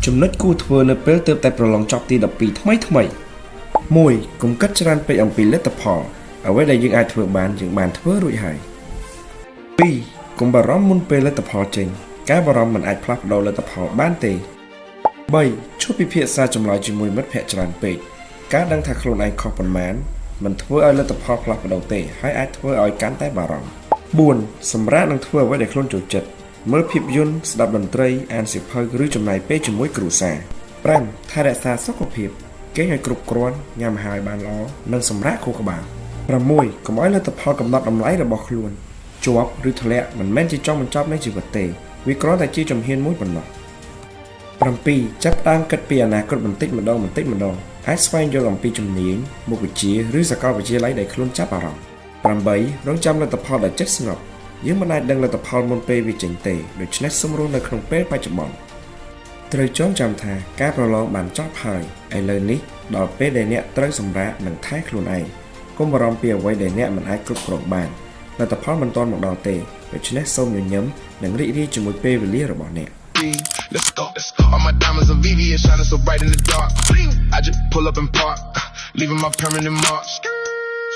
ចំណុចគួរធ្វើនៅពេលទើបតែប្រឡងចប់ទី12ថ្មី1កុំគិតច្រើនពេកអំពីលទ្ធផលអ្វីដែលយើងអាចធ្វើបានយើងបានធ្វើរួចហើយ2កុំបារម្ភមុនពេលលទ្ធផលចេញការបារម្ភមិនអាចផ្លាស់ប្ដូរលទ្ធផលបានទេ3ឈប់ពិភាក្សាចម្លើយជាមួយមិត្តភ័ក្តិច្រើនពេកការដឹងថាខ្លួនឯងខុសប៉ុន្មានមិនធ្វើឲ្យលទ្ធផលផ្លាស់ប្ដូរទេហើយអាចធ្វើឲ្យកាន់តែបារម្ភ4សម្រាប់នឹងធ្វើអ្វីដែលខ្លួនចូលចិត្តមើលភាពយន្តស្ដាប់តន្ត្រីអានសៀវភៅឬចំណាយពេលជាមួយគ្រួសារ5ថែរក្សាសុខភាពគេងឲ្យគ្រប់គ្រាន់ញ៉ាំអាហារឲ្យបានល្អនិងសម្រាកខួរក្បាល6កុំឲ្យលទ្ធផលកំណត់តម្លៃរបស់ខ្លួនជាប់ឬធ្លាក់មិនមែនជាចុងបញ្ចប់នៃជីវិតទេវាគ្រាន់តែជាជំហានមួយប៉ុណ្ណោះ7ចាប់ផ្ដើមគិតពីអនាគតបន្តិចម្ដងអាចស្វែងយល់អំពីជំនាញមុខវិជ្ជាឬសាកលវិទ្យាល័យដែលខ្លួនចាប់អារម្មណ៍8រងចាំលទ្ធផលដែលចិត្តស្ងប់យើងមិនអាចដឹងលទ្ធផលមុនពេលវាចេញទេដូច្នេះសូមរស់នៅក្នុងពេលបច្ចុប្បន្នត្រូវចងចាំថាការប្រឡងបានចប់ហើយឥឡូវនេះដល់ពេលដែលអ្នកត្រូវសម្រាកនិងថែខ្លួនឯងកុំបារម្ភពីអ្វីដែលអ្នកមិនអាចគ្រប់គ្រងបានលទ្ធផលមិនទាន់មកដល់ទេដូច្នេះសូមញញឹមនិងរីករាយជាមួយពេលវេលារបស់អ្នកLet's go. All my diamonds on VVS shining so bright in the dark. I just pull up and park, leaving my permanent marks.